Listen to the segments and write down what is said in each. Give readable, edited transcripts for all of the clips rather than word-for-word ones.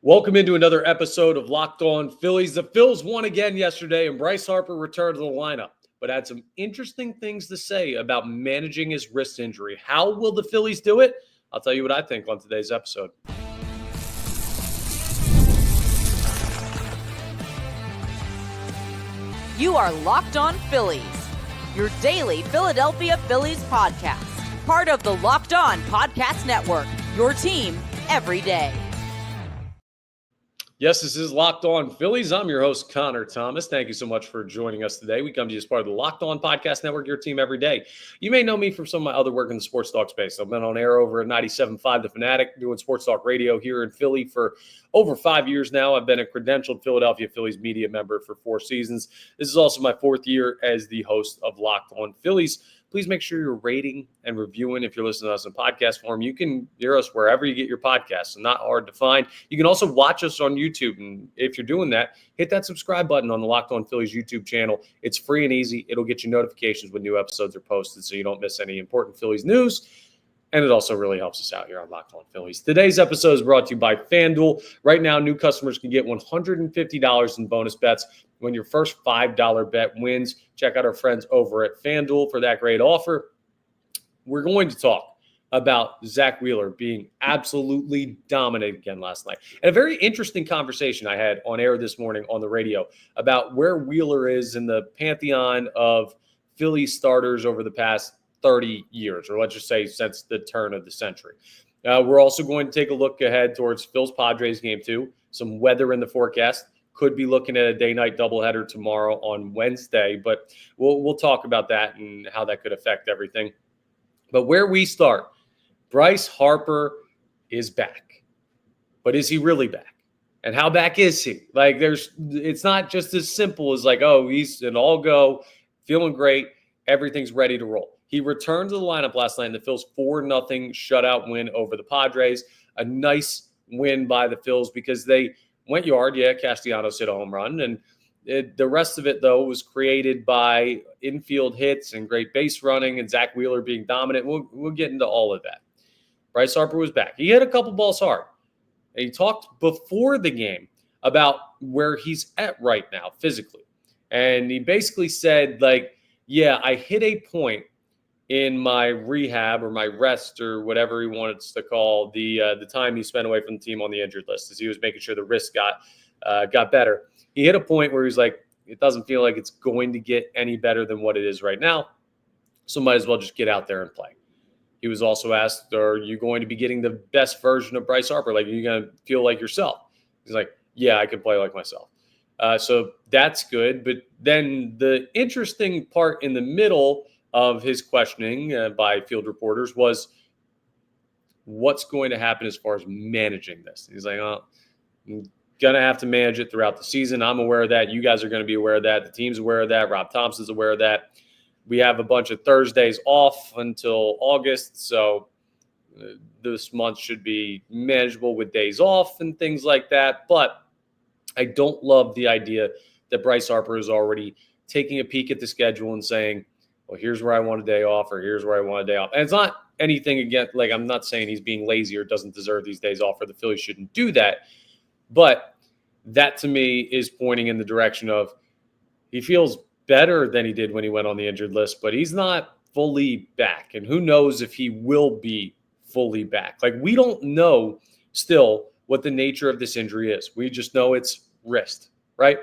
Welcome into another episode of Locked On Phillies. The Phils won again yesterday, and Bryce Harper returned to the lineup, but had some interesting things to say about managing his wrist injury. How will the Phillies do it? I'll tell you what I think on today's episode. You are Locked On Phillies, your daily Philadelphia Phillies podcast. Part of the Locked On Podcast Network, your team every day. Yes, this is Locked On Phillies. I'm your host, Connor Thomas. Thank you so much for joining us today. We come to you as part of the Locked On Podcast Network, your team every day. You may know me from some of my other work in the sports talk space. I've been on air over at 97.5 The Fanatic, doing sports talk radio here in Philly for over 5 years now. I've been a credentialed Philadelphia Phillies media member for 4 seasons. This is also my 4th year as the host of Locked On Phillies. Please make sure you're rating and reviewing if you're listening to us in podcast form. You can hear us wherever you get your podcasts. Not hard to find. You can also watch us on YouTube. And if you're doing that, hit that subscribe button on the Locked On Phillies YouTube channel. It's free and easy. It'll get you notifications when new episodes are posted so you don't miss any important Phillies news. And it also really helps us out here on Locked On Phillies. Today's episode is brought to you by FanDuel. Right now, new customers can get $150 in bonus bets when your first $5 bet wins. Check out our friends over at FanDuel for that great offer. We're going to talk about Zack Wheeler being absolutely dominant again last night. And a very interesting conversation I had on air this morning on the radio about where Wheeler is in the pantheon of Phillies starters over the past 30 years, or let's just say since the turn of the century. We're also going to take a look ahead towards Phil's Padres game 2, some weather in the forecast. Could be looking at a day-night doubleheader tomorrow on Wednesday, but we'll talk about that and how that could affect everything. But where we start, Bryce Harper is back. But is he really back? And how back is he? It's not just as simple as he's an all-go, feeling great, everything's ready to roll. He returned to the lineup last night in the Phils' 4-0 shutout win over the Padres. A nice win by the Phils because they went yard. Yeah, Castellanos hit a home run. And the rest of it, though, was created by infield hits and great base running and Zack Wheeler being dominant. We'll get into all of that. Bryce Harper was back. He hit a couple balls hard. And he talked before the game about where he's at right now physically. And he basically said, yeah, I hit a point in my rehab or my rest or whatever he wanted to call the time he spent away from the team on the injured list as he was making sure the wrist got better. He hit a point where he's like, it doesn't feel like it's going to get any better than what it is right now, so might as well just get out there and play. He was also asked, are you going to be getting the best version of Bryce Harper? Are you going to feel like yourself? He's like, yeah, I can play like myself. So that's good. But then the interesting part in the middle of his questioning by field reporters was what's going to happen as far as managing this. He's like, I'm going to have to manage it throughout the season. I'm aware of that. You guys are going to be aware of that. The team's aware of that. Rob Thompson's aware of that. We have a bunch of Thursdays off until August, so this month should be manageable with days off and things like that. But I don't love the idea that Bryce Harper is already taking a peek at the schedule and saying, well, here's where I want a day off, or here's where I want a day off. And it's not anything again, I'm not saying he's being lazy or doesn't deserve these days off, or the Phillies shouldn't do that. But that to me is pointing in the direction of he feels better than he did when he went on the injured list, but he's not fully back. And who knows if he will be fully back. We don't know still what the nature of this injury is. We just know it's wrist, right?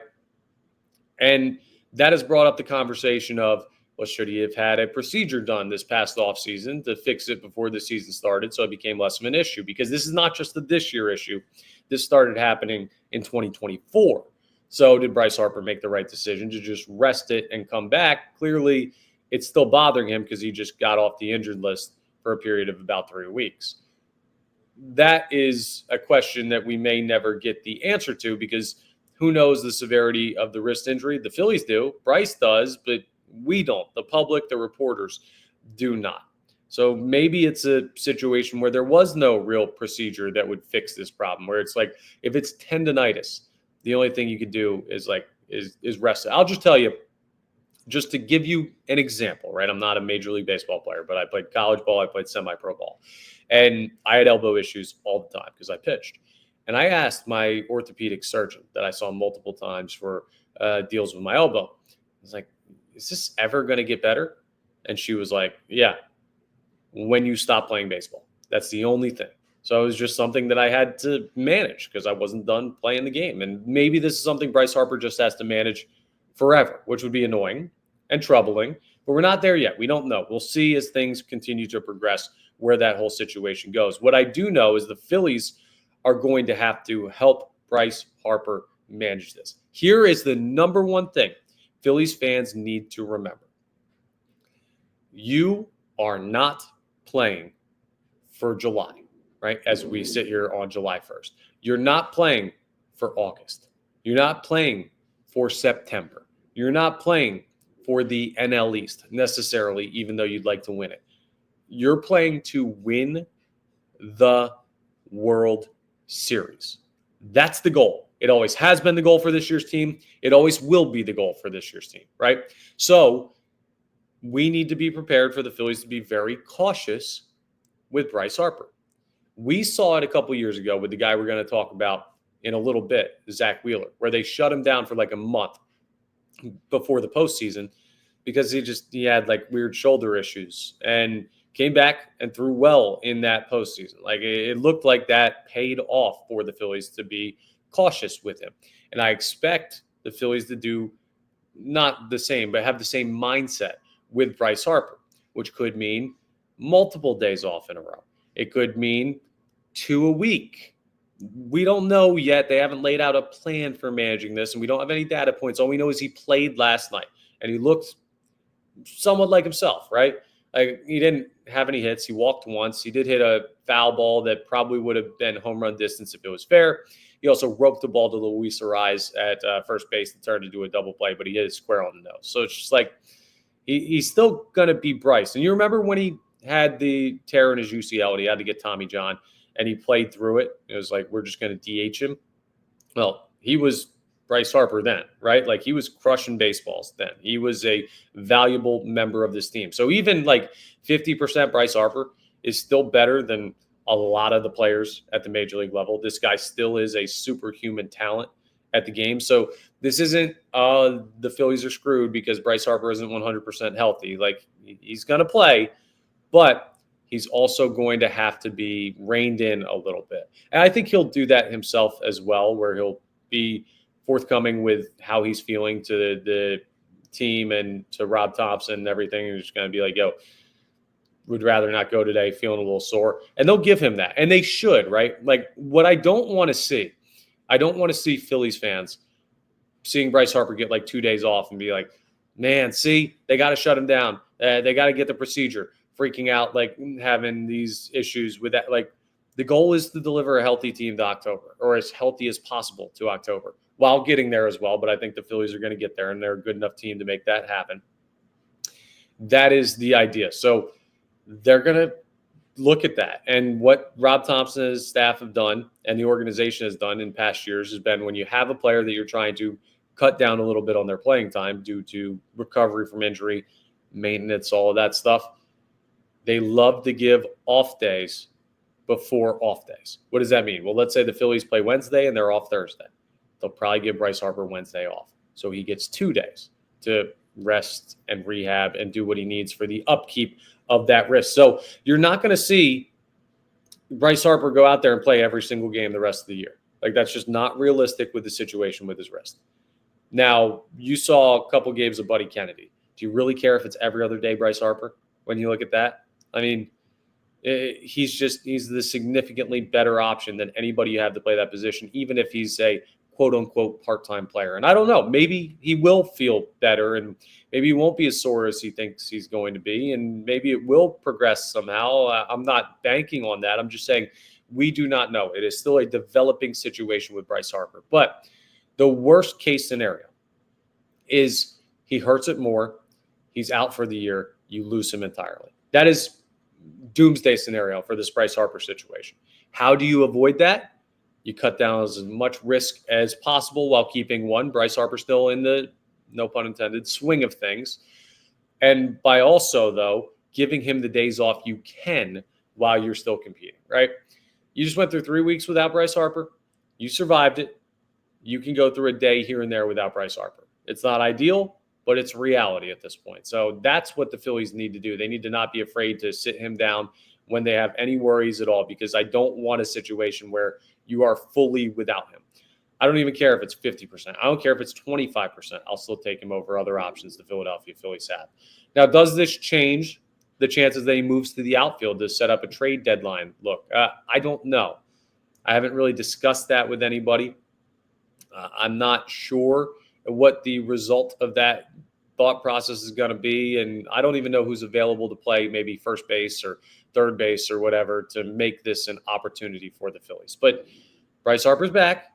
And that has brought up the conversation of, well, should he have had a procedure done this past offseason to fix it before the season started so it became less of an issue? Because this is not just a this year issue. This started happening in 2024. So did Bryce Harper make the right decision to just rest it and come back? Clearly, it's still bothering him because he just got off the injured list for a period of about 3 weeks. That is a question that we may never get the answer to because who knows the severity of the wrist injury? The Phillies do. Bryce does, but we don't. The public, the reporters do not. So maybe it's a situation where there was no real procedure that would fix this problem, where it's if it's tendonitis, the only thing you could do is rest it. I'll just tell you, just to give you an example, right? I'm not a Major League Baseball player, but I played college ball, I played semi-pro ball. And I had elbow issues all the time because I pitched. And I asked my orthopedic surgeon that I saw multiple times for deals with my elbow. I was like, is this ever going to get better? And she was like, yeah, when you stop playing baseball. That's the only thing. So it was just something that I had to manage because I wasn't done playing the game. And maybe this is something Bryce Harper just has to manage forever, which would be annoying and troubling. But we're not there yet. We don't know. We'll see as things continue to progress where that whole situation goes. What I do know is the Phillies are going to have to help Bryce Harper manage this. Here is the number one thing Phillies fans need to remember. You are not playing for July, right? As we sit here on July 1st. You're not playing for August. You're not playing for September. You're not playing for the NL East necessarily, even though you'd like to win it. You're playing to win the World Series. That's the goal. It always has been the goal for this year's team. It always will be the goal for this year's team, right? So we need to be prepared for the Phillies to be very cautious with Bryce Harper. We saw it a couple years ago with the guy we're going to talk about in a little bit, Zack Wheeler, where they shut him down for like a month before the postseason because he had like weird shoulder issues and came back and threw well in that postseason. Like it looked like that paid off for the Phillies to be cautious with him. And I expect the Phillies to do not the same, but have the same mindset with Bryce Harper, which could mean multiple days off in a row. It could mean 2 a week. We don't know yet. They haven't laid out a plan for managing this, and we don't have any data points. All we know is he played last night, and he looked somewhat like himself, right? Like he didn't have any hits. He walked once. He did hit a foul ball that probably would have been home run distance if it was fair. He also roped the ball to Luis Ariz at first base to turn into a double play, but he hit it square on the nose. So it's just like he's still going to be Bryce. And you remember when he had the tear in his UCL and he had to get Tommy John and he played through it. It was like, we're just going to DH him. Well, he was Bryce Harper then, right? Like he was crushing baseballs then. He was a valuable member of this team. So even like 50% Bryce Harper is still better than a lot of the players at the major league level. This guy still is a superhuman talent at the game. So this isn't the Phillies are screwed because Bryce Harper isn't 100% healthy. Like he's going to play, but he's also going to have to be reined in a little bit. And I think he'll do that himself as well, where he'll be forthcoming with how he's feeling to the team and to Rob Thompson and everything. And just going to be like, yo, would rather not go today, feeling a little sore. And they'll give him that. And they should, right? Like what I don't want to see Phillies fans seeing Bryce Harper get like 2 days off and be like, man, see, they got to shut him down. They got to get the procedure. Freaking out, like having these issues with that. Like the goal is to deliver a healthy team to October, or as healthy as possible to October, while getting there as well. But I think the Phillies are going to get there, and they're a good enough team to make that happen. That is the idea. So they're going to look at that. And what Rob Thompson and his staff have done and the organization has done in past years has been when you have a player that you're trying to cut down a little bit on their playing time due to recovery from injury, maintenance, all of that stuff, they love to give off days before off days. What does that mean? Well, let's say the Phillies play Wednesday and they're off Thursday. They'll probably give Bryce Harper Wednesday off. So he gets 2 days to rest and rehab and do what he needs for the upkeep of that wrist. So you're not going to see Bryce Harper go out there and play every single game the rest of the year. Like that's just not realistic with the situation with his wrist. Now, you saw a couple games of Buddy Kennedy. Do you really care if it's every other day Bryce Harper when you look at that? I mean, he's the significantly better option than anybody you have to play that position, even if he's a quote-unquote part-time player. And I don't know, maybe he will feel better and maybe he won't be as sore as he thinks he's going to be, and maybe it will progress somehow. I'm not banking on that. I'm just saying we do not know. It is still a developing situation with Bryce Harper. But the worst-case scenario is he hurts it more, he's out for the year, you lose him entirely. That is doomsday scenario for this Bryce Harper situation. How do you avoid that? You cut down as much risk as possible while keeping Bryce Harper still in the, no pun intended, swing of things. And by also, though, giving him the days off you can while you're still competing, right? You just went through 3 weeks without Bryce Harper. You survived it. You can go through a day here and there without Bryce Harper. It's not ideal, but it's reality at this point. So that's what the Phillies need to do. They need to not be afraid to sit him down when they have any worries at all, because I don't want a situation where you are fully without him. I don't even care if it's 50%. I don't care if it's 25%. I'll still take him over other options the Philadelphia Phillies have. Now, does this change the chances that he moves to the outfield to set up a trade deadline? Look, I don't know. I haven't really discussed that with anybody. I'm not sure what the result of that thought process is going to be, and I don't even know who's available to play maybe first base or third base or whatever to make this an opportunity for the Phillies. But Bryce Harper's back.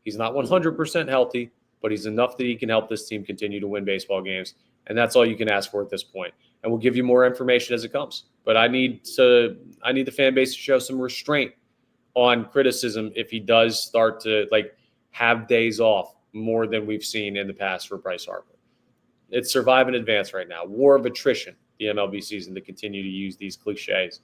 He's not 100% healthy, but he's enough that he can help this team continue to win baseball games, and that's all you can ask for at this point. And we'll give you more information as it comes. But I need the fan base to show some restraint on criticism if he does start to have days off more than we've seen in the past for Bryce Harper. It's survive and advance right now. War of attrition, the MLB season, to continue to use these cliches.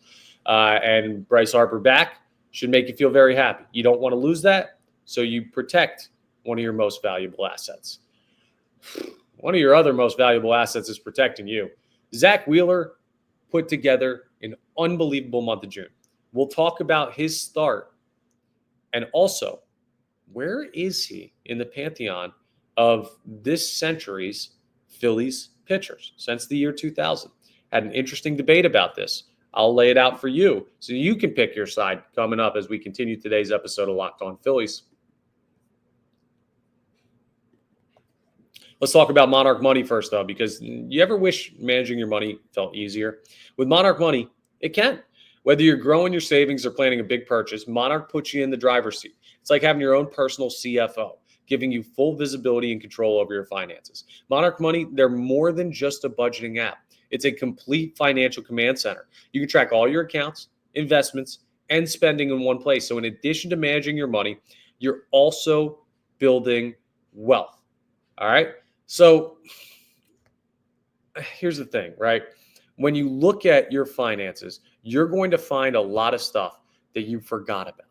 And Bryce Harper back should make you feel very happy. You don't want to lose that, so you protect one of your most valuable assets. One of your other most valuable assets is protecting you. Zack Wheeler put together an unbelievable month of June. We'll talk about his start, and also, where is he in the pantheon of this century's Phillies pitchers since the year 2000? Had an interesting debate about this. I'll lay it out for you so you can pick your side coming up as we continue today's episode of Locked On Phillies. Let's talk about Monarch Money first, though, because you ever wish managing your money felt easier? With Monarch Money, it can. Whether you're growing your savings or planning a big purchase, Monarch puts you in the driver's seat. It's like having your own personal CFO, giving you full visibility and control over your finances. Monarch Money, they're more than just a budgeting app. It's a complete financial command center. You can track all your accounts, investments, and spending in one place. So in addition to managing your money, you're also building wealth. All right? So here's the thing, right? When you look at your finances, you're going to find a lot of stuff that you forgot about.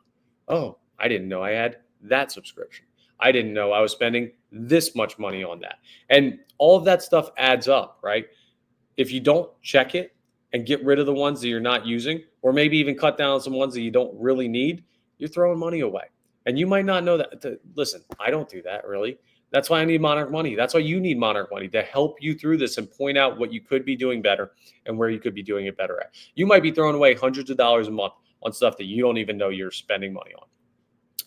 Oh, I didn't know I had that subscription. I didn't know I was spending this much money on that. And all of that stuff adds up, right? If you don't check it and get rid of the ones that you're not using, or maybe even cut down on some ones that you don't really need, you're throwing money away. And you might not know that. Listen, I don't do that really. That's why I need Monarch Money. That's why you need Monarch Money, to help you through this and point out what you could be doing better and where you could be doing it better at. You might be throwing away hundreds of dollars a month on stuff that you don't even know you're spending money on.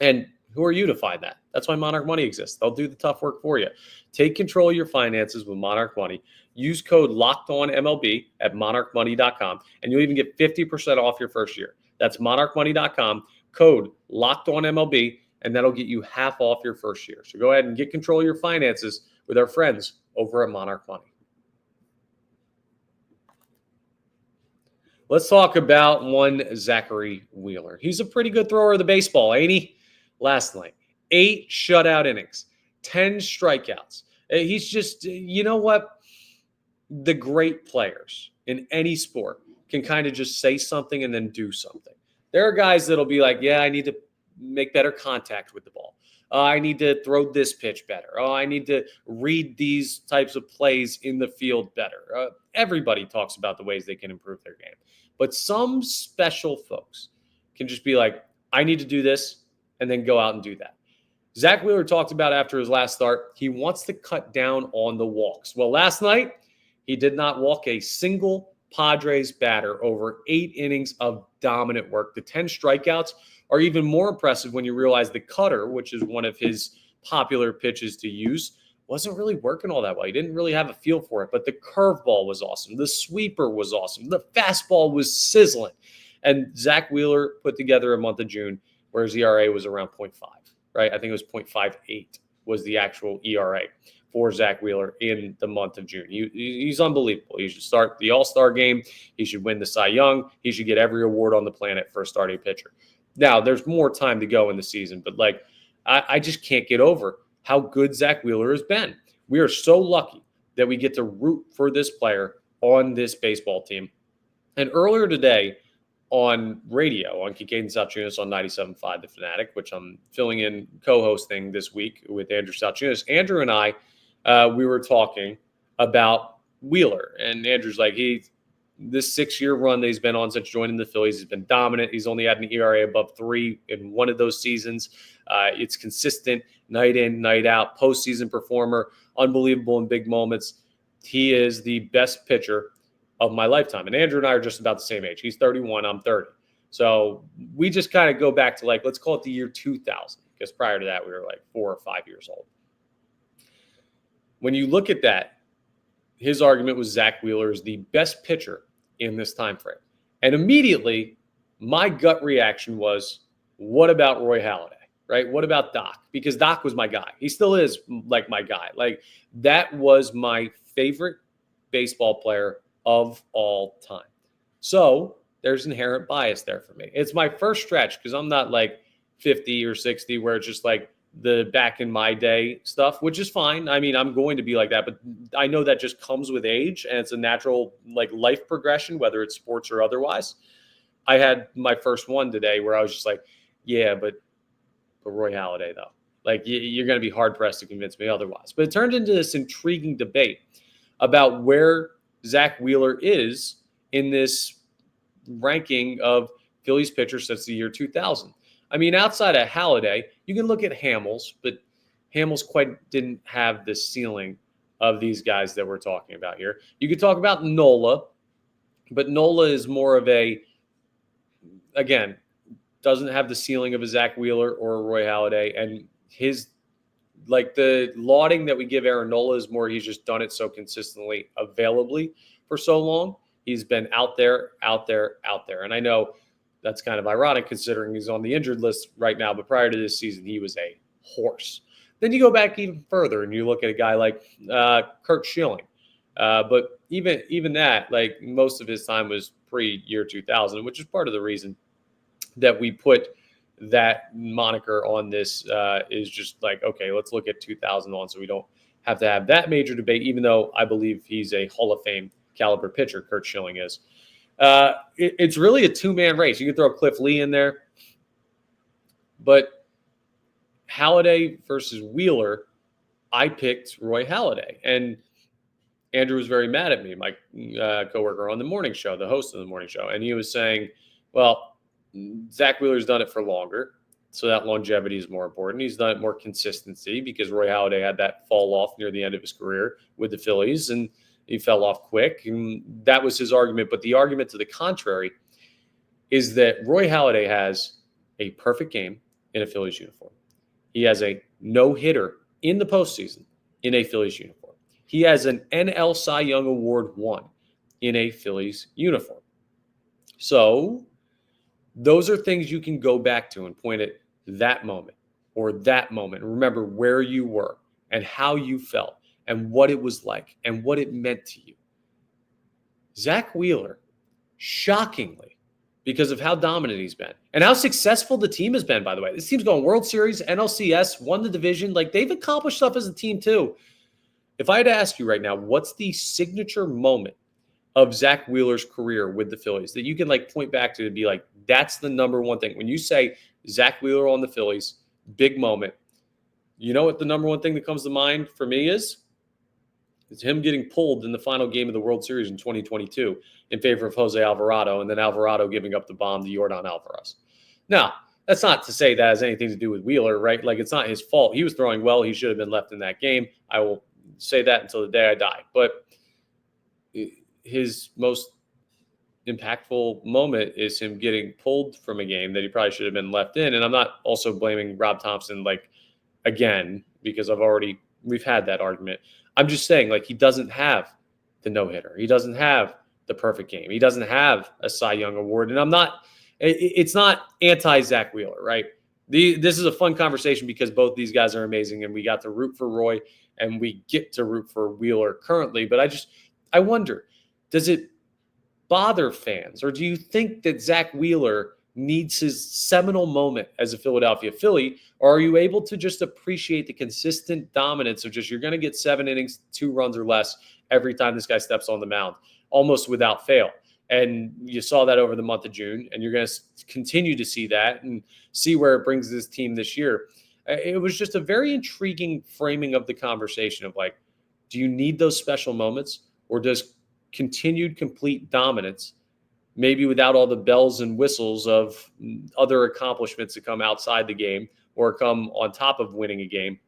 And who are you to find that? That's why Monarch Money exists. They'll do the tough work for you. Take control of your finances with Monarch Money. Use code LOCKEDONMLB at monarchmoney.com, and you'll even get 50% off your first year. That's monarchmoney.com, code LOCKEDONMLB, and that'll get you half off your first year. So go ahead and get control of your finances with our friends over at Monarch Money. Let's talk about one Zachary Wheeler. He's a pretty good thrower of the baseball, ain't he? Last night, 8 shutout innings, 10 strikeouts. He's just, you know what? The great players in any sport can kind of just say something and then do something. There are guys that'll be like, yeah, I need to make better contact with the ball. I need to throw this pitch better. Oh, I need to read these types of plays in the field better. Everybody talks about the ways they can improve their game. But some special folks can just be like, I need to do this, and then go out and do that. Zack Wheeler talked about after his last start, he wants to cut down on the walks. Well, last night, he did not walk a single Padres batter over 8 innings of dominant work. The 10 strikeouts are even more impressive when you realize the cutter, which is one of his popular pitches to use, wasn't really working all that well. He didn't really have a feel for it, but the curveball was awesome. The sweeper was awesome. The fastball was sizzling. And Zack Wheeler put together a month of June where his ERA was around 0.5, right? I think it was 0.58 was the actual ERA for Zack Wheeler in the month of June. He's unbelievable. He should start the All-Star game. He should win the Cy Young. He should get every award on the planet for a starting pitcher. Now, there's more time to go in the season, but I just can't get over how good Zack Wheeler has been. We are so lucky that we get to root for this player on this baseball team. And earlier today, on radio on Kincaid and Saltunis on 97.5 The Fanatic, which I'm filling in co-hosting this week with Andrew Saltunis. Andrew and I, we were talking about Wheeler, and Andrew's like, this 6-year run that he's been on since joining the Phillies has been dominant. He's only had an ERA above 3 in one of those seasons. It's consistent, night in, night out, postseason performer, unbelievable in big moments. He is the best pitcher of my lifetime. And Andrew and I are just about the same age. He's 31, I'm 30. So we just kind of go back to let's call it the year 2000, because prior to that, we were 4 or 5 years old. When you look at that, his argument was Zack Wheeler is the best pitcher in this time frame. And immediately, my gut reaction was, what about Roy Halladay, right? What about Doc? Because Doc was my guy. He still is my guy. That was my favorite baseball player of all time. So there's inherent bias there for me. It's my first stretch because I'm not 50 or 60 where it's just the back in my day stuff, which is fine. I mean, I'm going to be like that, but I know that just comes with age and it's a natural life progression, whether it's sports or otherwise. I had my first one today where I was just yeah, but Roy Halladay though, you're going to be hard pressed to convince me otherwise. But it turned into this intriguing debate about where Zack Wheeler is in this ranking of Phillies pitchers since the year 2000. I mean, outside of Halladay, you can look at Hamels, but Hamels quite didn't have the ceiling of these guys that we're talking about here. You could talk about Nola, but Nola is more of again, doesn't have the ceiling of a Zack Wheeler or a Roy Halladay. And his, the lauding that we give Aaron Nola is more he's just done it so consistently, availably for so long. He's been out there. And I know that's kind of ironic considering he's on the injured list right now, but prior to this season, he was a horse. Then you go back even further and you look at a guy like Curt Schilling. But even that, most of his time was pre-year 2000, which is part of the reason that we put that moniker on this is just okay, let's look at 2000 on so we don't have to have that major debate, even though I believe he's a Hall of Fame caliber pitcher, Curt Schilling is. It's really a two-man race. You can throw Cliff Lee in there, but Halladay versus Wheeler, I picked Roy Halladay. And Andrew was very mad at me, my coworker on the morning show, the host of the morning show. And he was saying, well, Zack Wheeler's done it for longer, so that longevity is more important. He's done it more consistency because Roy Halladay had that fall off near the end of his career with the Phillies, and he fell off quick. And that was his argument. But the argument to the contrary is that Roy Halladay has a perfect game in a Phillies uniform. He has a no-hitter in the postseason in a Phillies uniform. He has an NL Cy Young Award won in a Phillies uniform. So those are things you can go back to and point at that moment or that moment. And remember where you were and how you felt and what it was like and what it meant to you. Zack Wheeler, shockingly, because of how dominant he's been and how successful the team has been, by the way. This team's going World Series, NLCS, won the division. They've accomplished stuff as a team too. If I had to ask you right now, what's the signature moment of Zack Wheeler's career with the Phillies that you can point back to be that's the number one thing? When you say Zack Wheeler on the Phillies, big moment, you know what the number one thing that comes to mind for me is? It's him getting pulled in the final game of the World Series in 2022 in favor of Jose Alvarado, and then Alvarado giving up the bomb to Yordan Alvarez. Now, that's not to say that has anything to do with Wheeler, right? It's not his fault. He was throwing well. He should have been left in that game. I will say that until the day I die. But his most impactful moment is him getting pulled from a game that he probably should have been left in. And I'm not also blaming Rob Thompson, again, because we've had that argument. I'm just saying, he doesn't have the no-hitter. He doesn't have the perfect game. He doesn't have a Cy Young Award. And it's not anti-Zack Wheeler, right? This is a fun conversation because both these guys are amazing and we got to root for Roy and we get to root for Wheeler currently. But I wonder, does it bother fans, or do you think that Zack Wheeler needs his seminal moment as a Philadelphia Philly, or are you able to just appreciate the consistent dominance of just you're going to get 7 innings, 2 runs or less every time this guy steps on the mound, almost without fail? And you saw that over the month of June, and you're going to continue to see that and see where it brings this team this year. It was just a very intriguing framing of the conversation of like, do you need those special moments, or does continued complete dominance, maybe without all the bells and whistles of other accomplishments that come outside the game or come on top of winning a game,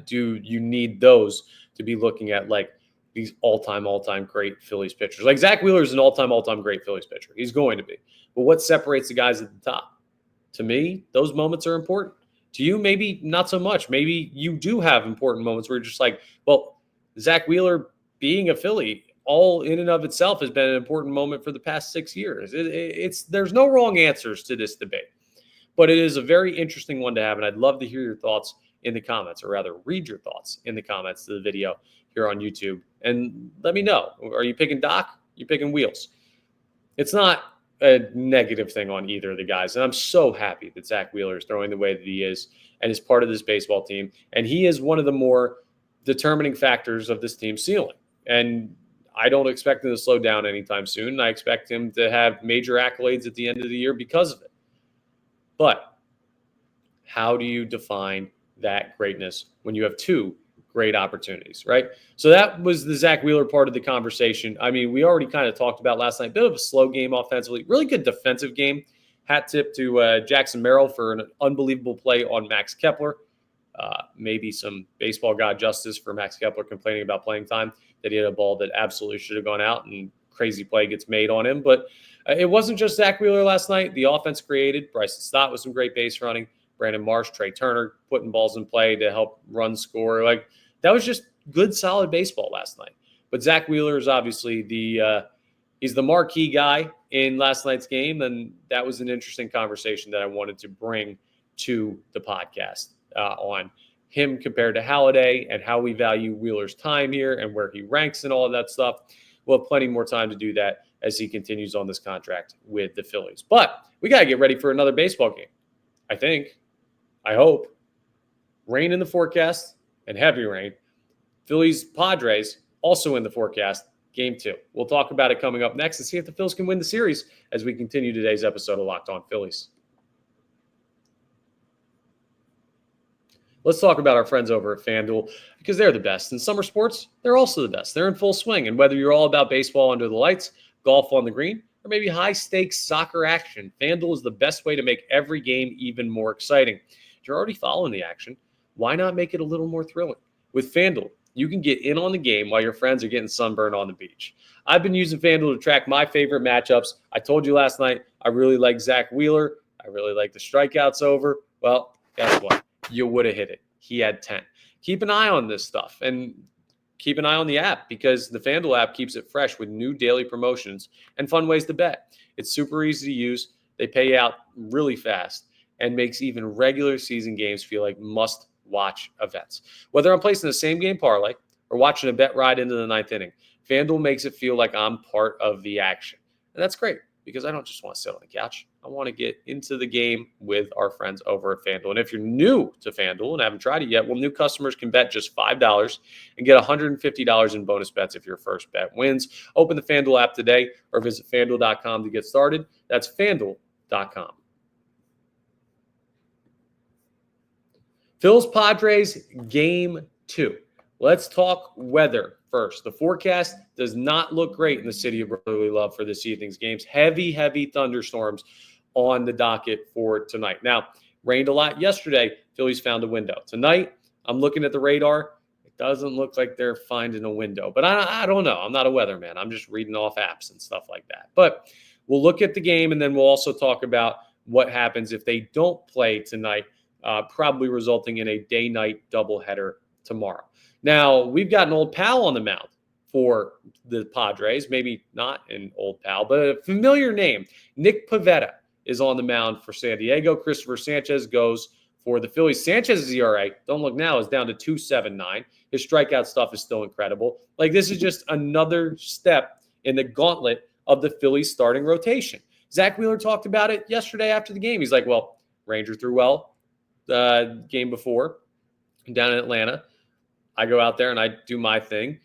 do you need those to be looking at like these all-time great Phillies pitchers? Like Zack Wheeler is an all-time great Phillies pitcher. He's going to be. But what separates the guys at the top? To me, those moments are important. To you, maybe not so much. Maybe you do have important moments where you're just like, well, Zack Wheeler being a Philly, all in and of itself has been an important moment for the past 6 years. There's no wrong answers to this debate, but it is a very interesting one to have, and I'd love to hear your thoughts in the comments, or rather read your thoughts in the comments to the video here on YouTube, and let me know. Are you picking Doc? Are you picking Wheels? It's not a negative thing on either of the guys, and I'm so happy that Zack Wheeler is throwing the way that he is and is part of this baseball team, and he is one of the more determining factors of this team's ceiling. And I don't expect him to slow down anytime soon. I expect him to have major accolades at the end of the year because of it. But how do you define that greatness when you have two great opportunities, right? So that was the Zack Wheeler part of the conversation. I mean, we already kind of talked about last night, bit of a slow game offensively, really good defensive game. Hat tip to Jackson Merrill for an unbelievable play on Max Kepler. Maybe some baseball god justice for Max Kepler complaining about playing time, that he had a ball that absolutely should have gone out and crazy play gets made on him. But it wasn't just Zack Wheeler last night. The offense created. Bryson Stott with some great base running. Brandon Marsh, Trey Turner putting balls in play to help run score. Like, that was just good, solid baseball last night. But Zack Wheeler is obviously he's the marquee guy in last night's game, and that was an interesting conversation that I wanted to bring to the podcast on him compared to Halladay and how we value Wheeler's time here and where he ranks and all of that stuff. We'll have plenty more time to do that as he continues on this contract with the Phillies. But we got to get ready for another baseball game. I hope. Rain in the forecast and heavy rain. Phillies Padres also in the forecast. Game 2. We'll talk about it coming up next and see if the Phillies can win the series as we continue today's episode of Locked On Phillies. Let's talk about our friends over at FanDuel, because they're the best. In summer sports, they're also the best. They're in full swing. And whether you're all about baseball under the lights, golf on the green, or maybe high-stakes soccer action, FanDuel is the best way to make every game even more exciting. If you're already following the action, why not make it a little more thrilling? With FanDuel, you can get in on the game while your friends are getting sunburned on the beach. I've been using FanDuel to track my favorite matchups. I told you last night, I really like Zack Wheeler. I really like the strikeouts over. Well, guess what? You would have hit it. He had 10. Keep an eye on this stuff, and keep an eye on the app, because the FanDuel app keeps it fresh with new daily promotions and fun ways to bet. It's super easy to use. They pay out really fast and makes even regular season games feel like must-watch events. Whether I'm placing the same game parlay or watching a bet ride into the 9th inning, FanDuel makes it feel like I'm part of the action. And that's great, because I don't just want to sit on the couch. I want to get into the game with our friends over at FanDuel. And if you're new to FanDuel and haven't tried it yet, well, new customers can bet just $5 and get $150 in bonus bets if your first bet wins. Open the FanDuel app today or visit FanDuel.com to get started. That's FanDuel.com. Phil's Padres Game 2. Let's talk weather first. The forecast does not look great in the city of brotherly love for this evening's games. Heavy thunderstorms on the docket for tonight. Now, rained a lot yesterday. Phillies found a window. Tonight, I'm looking at the radar. It doesn't look like they're finding a window. But I don't know. I'm not a weatherman. I'm just reading off apps and stuff like that. But we'll look at the game, and then we'll also talk about what happens if they don't play tonight, probably resulting in a day-night doubleheader tomorrow. Now, we've got an old pal on the mound for the Padres. Maybe not an old pal, but a familiar name. Nick Pivetta is on the mound for San Diego. Christopher Sanchez goes for the Phillies. Sanchez's ERA, don't look now, is down to 2.79. His strikeout stuff is still incredible. Like, this is just another step in the gauntlet of the Phillies starting rotation. Zack Wheeler talked about it yesterday after the game. He's like, well, Ranger threw well the game before down in Atlanta. I go out there and I do my thing.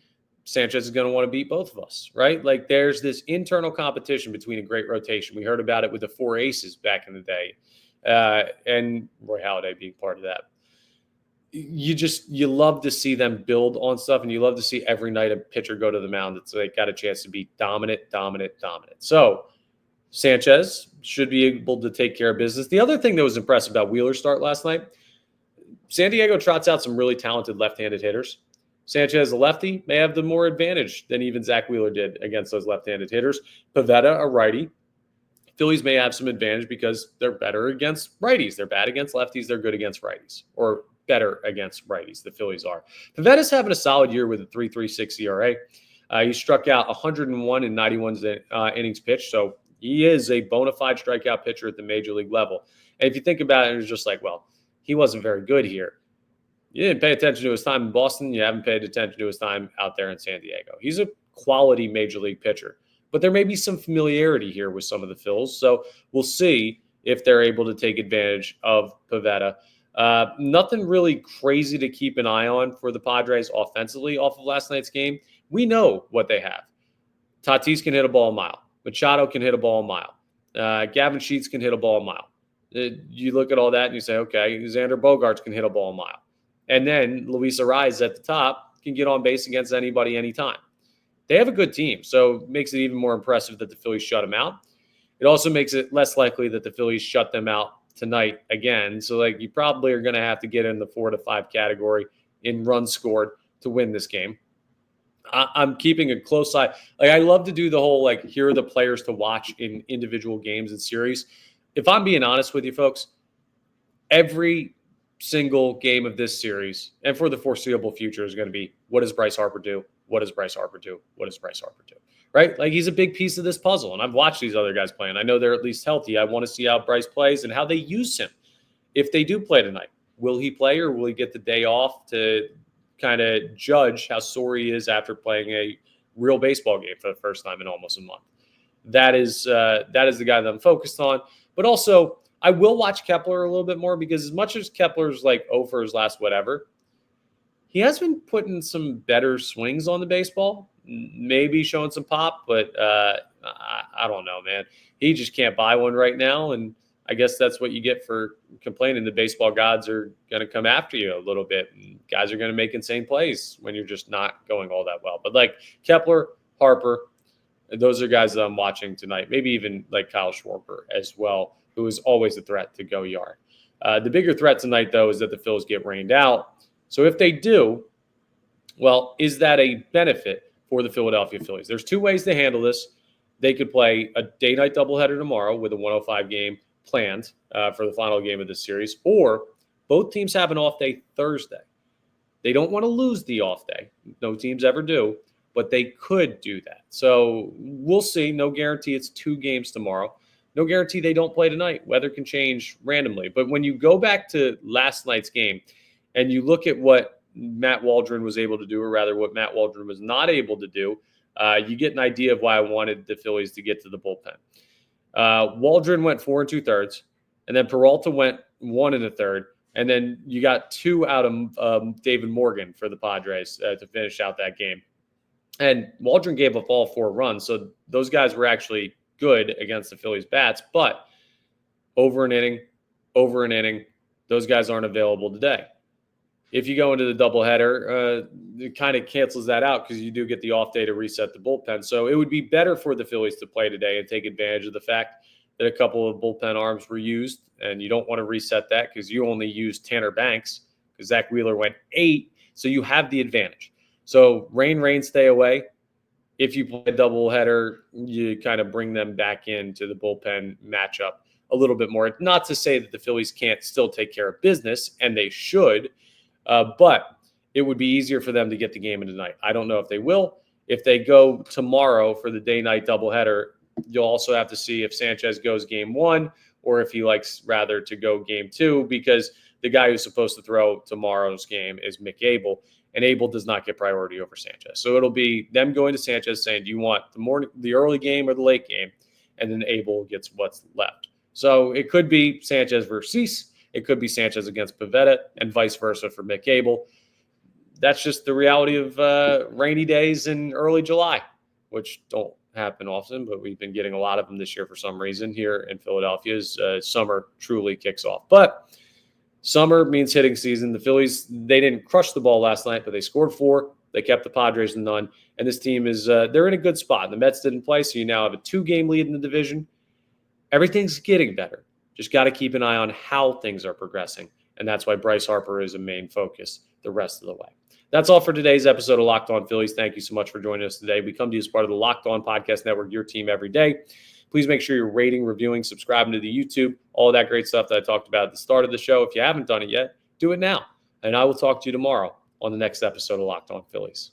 Sanchez is going to want to beat both of us, right? Like there's this internal competition between a great rotation. We heard about it with the four aces back in the day, and Roy Halladay being part of that. You love to see them build on stuff, and you love to see every night a pitcher go to the mound that's like got a chance to be dominant. So Sanchez should be able to take care of business. The other thing that was impressive about Wheeler's start last night, San Diego trots out some really talented left-handed hitters. Sanchez, a lefty, may have the more advantage than even Zack Wheeler did against those left-handed hitters. Pivetta, a righty. Phillies may have some advantage because they're better against righties. They're bad against lefties. They're good against righties, or better against righties. The Phillies are. Pivetta's having a solid year with a 3.36 ERA. He struck out 101 in 91 innings pitched, so he is a bona fide strikeout pitcher at the major league level. And if you think about it, it's just like, well, he wasn't very good here. You didn't pay attention to his time in Boston. You haven't paid attention to his time out there in San Diego. He's a quality major league pitcher. But there may be some familiarity here with some of the Phils. So we'll see if they're able to take advantage of Pivetta. Nothing really crazy to keep an eye on for the Padres offensively off of last night's game. We know what they have. Tatis can hit a ball a mile. Machado can hit a ball a mile. Gavin Sheets can hit a ball a mile. You look at all that and you say, okay, Xander Bogaerts can hit a ball a mile. And then Luis Arraez at the top can get on base against anybody anytime. They have a good team, so it makes it even more impressive that the Phillies shut them out. It also makes it less likely that the Phillies shut them out tonight again. So, like, you probably are going to have to get in the 4 to 5 category in runs scored to win this game. I'm keeping a close eye. Like, I love to do the whole, like, here are the players to watch in individual games and series. If I'm being honest with you, folks, every single game of this series and for the foreseeable future is going to be, what does Bryce Harper do? What does Bryce Harper do? What does Bryce Harper do? Right? Like, he's a big piece of this puzzle. And I've watched these other guys play, and I know they're at least healthy. I want to see how Bryce plays and how they use him. If they do play tonight, will he play or will he get the day off to kind of judge how sore he is after playing a real baseball game for the first time in almost a month? That is the guy that I'm focused on. But also, I will watch Kepler a little bit more because as much as Kepler's like 0 for his last whatever, he has been putting some better swings on the baseball, maybe showing some pop, but I don't know, man. He just can't buy one right now, and I guess that's what you get for complaining. The baseball gods are going to come after you a little bit, and guys are going to make insane plays when you're just not going all that well. But like Kepler, Harper, those are guys that I'm watching tonight, maybe even like Kyle Schwarber as well, who is always a threat to go yard. The bigger threat tonight, though, is that the Phils get rained out. So if they do, well, is that a benefit for the Philadelphia Phillies? There's two ways to handle this. They could play a day-night doubleheader tomorrow with a 105 game planned for the final game of this series, or both teams have an off day Thursday. They don't want to lose the off day. No teams ever do, but they could do that. So we'll see. No guarantee it's 2 games tomorrow. No guarantee they don't play tonight. Weather can change randomly. But when you go back to last night's game and you look at what Matt Waldron was able to do, or rather what Matt Waldron was not able to do, you get an idea of why I wanted the Phillies to get to the bullpen. Waldron went 4 2/3, and then Peralta went 1 1/3, and then you got 2 out of David Morgan for the Padres to finish out that game. And Waldron gave up all 4 runs, so those guys were actually good against the Phillies bats, but over an inning, those guys aren't available today. If you go into the doubleheader, it kind of cancels that out because you do get the off day to reset the bullpen. So it would be better for the Phillies to play today and take advantage of the fact that a couple of bullpen arms were used, and you don't want to reset that because you only used Tanner Banks because Zack Wheeler went 8, so you have the advantage. So rain, stay away. If you play a doubleheader, you kind of bring them back into the bullpen matchup a little bit more. Not to say that the Phillies can't still take care of business, and they should, but it would be easier for them to get the game into tonight. I don't know if they will. If they go tomorrow for the day-night doubleheader, you'll also have to see if Sanchez goes game 1 or if he likes rather to go game 2, because the guy who's supposed to throw tomorrow's game is Mick Abel. And Abel does not get priority over Sanchez. So it'll be them going to Sanchez saying, do you want the early game or the late game? And then Abel gets what's left. So it could be Sanchez versus Cease. It could be Sanchez against Pivetta and vice versa for Mick Abel. that's just the reality of rainy days in early July, which don't happen often, but we've been getting a lot of them this year for some reason here in Philadelphia as summer truly kicks off. But summer means hitting season. The Phillies, they didn't crush the ball last night, but they scored 4. They kept the Padres in none. And this team is, they're in a good spot. The Mets didn't play, so you now have a 2-game lead in the division. Everything's getting better. Just got to keep an eye on how things are progressing. And that's why Bryce Harper is a main focus the rest of the way. That's all for today's episode of Locked On Phillies. Thank you so much for joining us today. We come to you as part of the Locked On Podcast Network, your team every day. Please make sure you're rating, reviewing, subscribing to the YouTube, all of that great stuff that I talked about at the start of the show. If you haven't done it yet, do it now. And I will talk to you tomorrow on the next episode of Locked On Phillies.